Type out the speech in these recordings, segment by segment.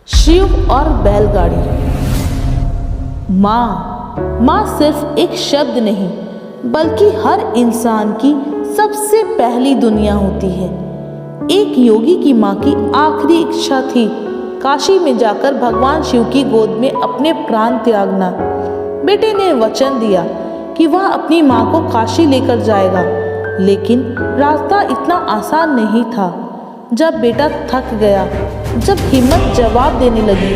शिव और बैलगाड़ी। माँ सिर्फ एक शब्द नहीं बल्कि हर इंसान की सबसे पहली दुनिया होती है। एक योगी की माँ की आखिरी इच्छा थी काशी में जाकर भगवान शिव की गोद में अपने प्राण त्यागना। बेटे ने वचन दिया कि वह अपनी माँ को काशी लेकर जाएगा, लेकिन रास्ता इतना आसान नहीं था। जब बेटा थक गया, जब हिम्मत जवाब देने लगी,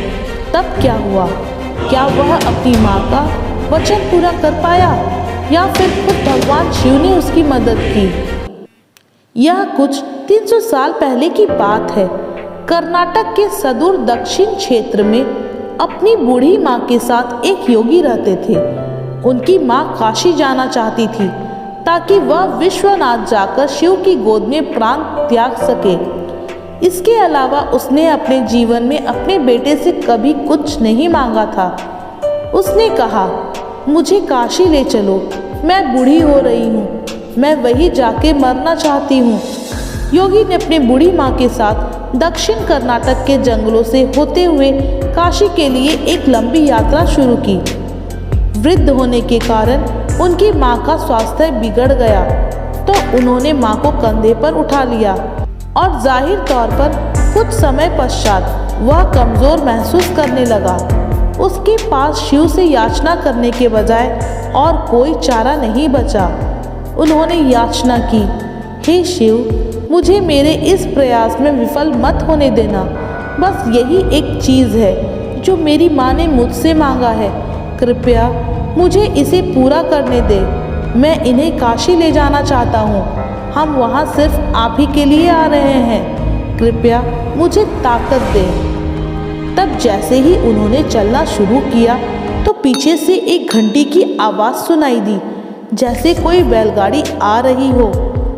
तब क्या हुआ? क्या वह अपनी माँ का वचन पूरा कर पाया या फिर खुद भगवान शिव ने उसकी मदद की? यह कुछ 300 साल पहले की बात है। कर्नाटक के सुदूर दक्षिण क्षेत्र में अपनी बूढ़ी माँ के साथ एक योगी रहते थे। उनकी माँ काशी जाना चाहती थी ताकि वह विश्वनाथ जाकर शिव की गोद में प्राण त्याग सके। इसके अलावा उसने अपने जीवन में अपने बेटे से कभी कुछ नहीं मांगा था। उसने कहा, मुझे काशी ले चलो, मैं बूढ़ी हो रही हूँ, मैं वहीं जाके मरना चाहती हूँ। योगी ने अपनी बूढ़ी माँ के साथ दक्षिण कर्नाटक के जंगलों से होते हुए काशी के लिए एक लंबी यात्रा शुरू की। वृद्ध होने के कारण उनकी माँ का स्वास्थ्य बिगड़ गया, तो उन्होंने माँ को कंधे पर उठा लिया और जाहिर तौर पर कुछ समय पश्चात वह कमज़ोर महसूस करने लगा। उसके पास शिव से याचना करने के बजाय और कोई चारा नहीं बचा। उन्होंने याचना की, हे शिव, मुझे मेरे इस प्रयास में विफल मत होने देना। बस यही एक चीज़ है जो मेरी माँ ने मुझसे मांगा है। कृपया मुझे इसे पूरा करने दे। मैं इन्हें काशी ले जाना चाहता हूँ। हम वहाँ सिर्फ आप ही के लिए आ रहे हैं। कृपया मुझे ताकत दे। तब जैसे ही उन्होंने चलना शुरू किया तो पीछे से एक घंटी की आवाज़ सुनाई दी, जैसे कोई बैलगाड़ी आ रही हो।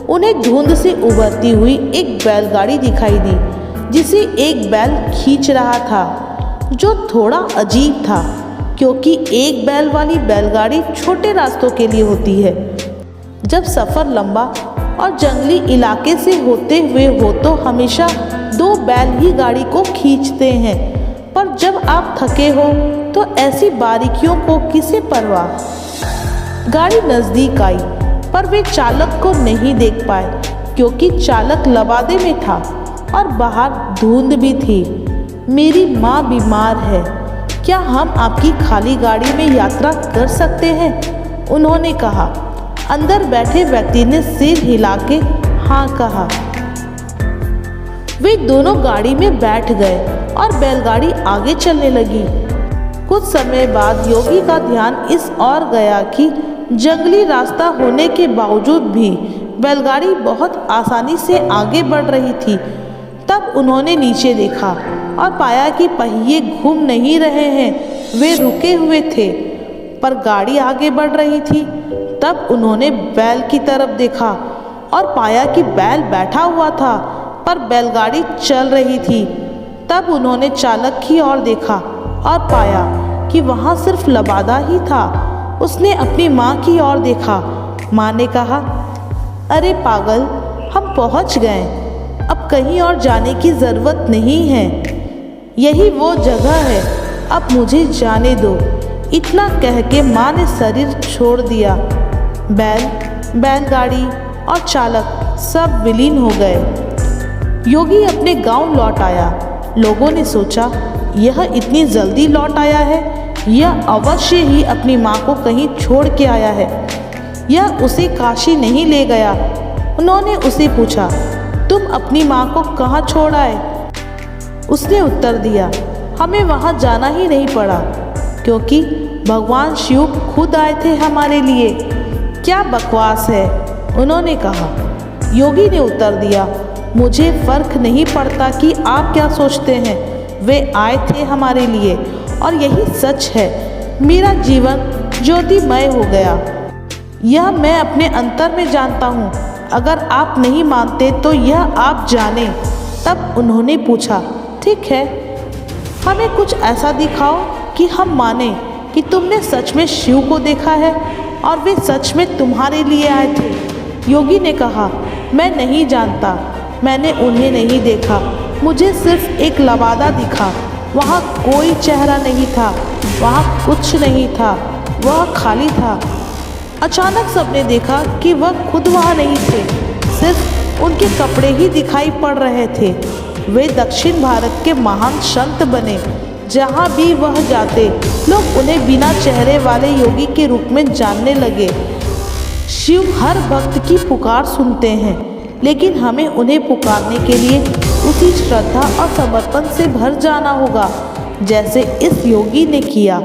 उन्हें धुंध से उभरती हुई एक बैलगाड़ी दिखाई दी जिसे एक बैल खींच रहा था, जो थोड़ा अजीब था क्योंकि एक बैल वाली बैलगाड़ी छोटे रास्तों के लिए होती है। जब सफ़र लंबा और जंगली इलाके से होते हुए हो तो हमेशा 2 बैल ही गाड़ी को खींचते हैं, पर जब आप थके हो तो ऐसी बारीकियों को किसे परवाह। गाड़ी नज़दीक आई पर वे चालक को नहीं देख पाए क्योंकि चालक लबादे में था और बाहर धुंध भी थी। मेरी माँ बीमार है, क्या हम आपकी खाली गाड़ी में यात्रा कर सकते हैं? उन्होंने कहा। अंदर बैठे व्यक्ति ने सिर हिला के हाँ कहा। वे दोनों गाड़ी में बैठ गए और बैलगाड़ी आगे चलने लगी। कुछ समय बाद योगी का ध्यान इस ओर गया कि जंगली रास्ता होने के बावजूद भी बैलगाड़ी बहुत आसानी से आगे बढ़ रही थी। तब उन्होंने नीचे देखा और पाया कि पहिए घूम नहीं रहे हैं, वे रुके हुए थे, पर गाड़ी आगे बढ़ रही थी। तब उन्होंने बैल की तरफ देखा और पाया कि बैल बैठा हुआ था, पर बैलगाड़ी चल रही थी। तब उन्होंने चालक की ओर देखा और पाया कि वहाँ सिर्फ लबादा ही था। उसने अपनी माँ की ओर देखा। माँ ने कहा, अरे पागल, हम पहुँच गए, अब कहीं और जाने की ज़रूरत नहीं है, यही वो जगह है, अब मुझे जाने दो। इतना कह के माँ ने शरीर छोड़ दिया। बैलगाड़ी और चालक सब विलीन हो गए। योगी अपने गांव लौट आया। लोगों ने सोचा, यह इतनी जल्दी लौट आया है, यह अवश्य ही अपनी माँ को कहीं छोड़ के आया है, यह उसे काशी नहीं ले गया। उन्होंने उसे पूछा, तुम अपनी माँ को कहाँ छोड़ आए? उसने उत्तर दिया, हमें वहाँ जाना ही नहीं पड़ा क्योंकि भगवान शिव खुद आए थे हमारे लिए। क्या बकवास है, उन्होंने कहा। योगी ने उत्तर दिया, मुझे फर्क नहीं पड़ता कि आप क्या सोचते हैं, वे आए थे हमारे लिए और यही सच है। मेरा जीवन ज्योतिमय हो गया, यह मैं अपने अंतर में जानता हूँ। अगर आप नहीं मानते तो यह आप जाने। तब उन्होंने पूछा, ठीक है, हमें कुछ ऐसा दिखाओ कि हम माने कि तुमने सच में शिव को देखा है और वे सच में तुम्हारे लिए आए थे। योगी ने कहा, मैं नहीं जानता, मैंने उन्हें नहीं देखा, मुझे सिर्फ एक लबादा दिखा वहाँ कोई चेहरा नहीं था, वहाँ कुछ नहीं था, वह खाली था। अचानक सबने देखा कि वह खुद वहाँ नहीं थे, सिर्फ उनके कपड़े ही दिखाई पड़ रहे थे। वे दक्षिण भारत के महान संत बने। जहाँ भी वह जाते लोग उन्हें बिना चेहरे वाले योगी के रूप में जानने लगे। शिव हर भक्त की पुकार सुनते हैं, लेकिन हमें उन्हें पुकारने के लिए उसी श्रद्धा और समर्पण से भर जाना होगा जैसे इस योगी ने किया।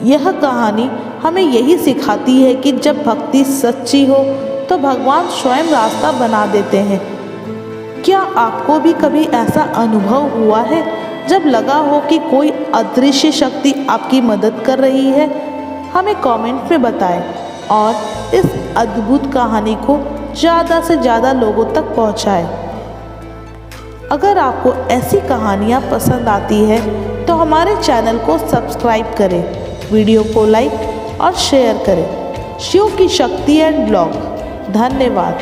यह कहानी हमें यही सिखाती है कि जब भक्ति सच्ची हो तो भगवान स्वयं रास्ता बना देते हैं। क्या आपको भी कभी ऐसा अनुभव हुआ है जब लगा हो कि कोई अदृश्य शक्ति आपकी मदद कर रही है? हमें कमेंट में बताएं और इस अद्भुत कहानी को ज़्यादा से ज़्यादा लोगों तक पहुंचाएं। अगर आपको ऐसी कहानियां पसंद आती है तो हमारे चैनल को सब्सक्राइब करें, वीडियो को लाइक और शेयर करें। शिव की शक्ति एंड ब्लॉग। धन्यवाद।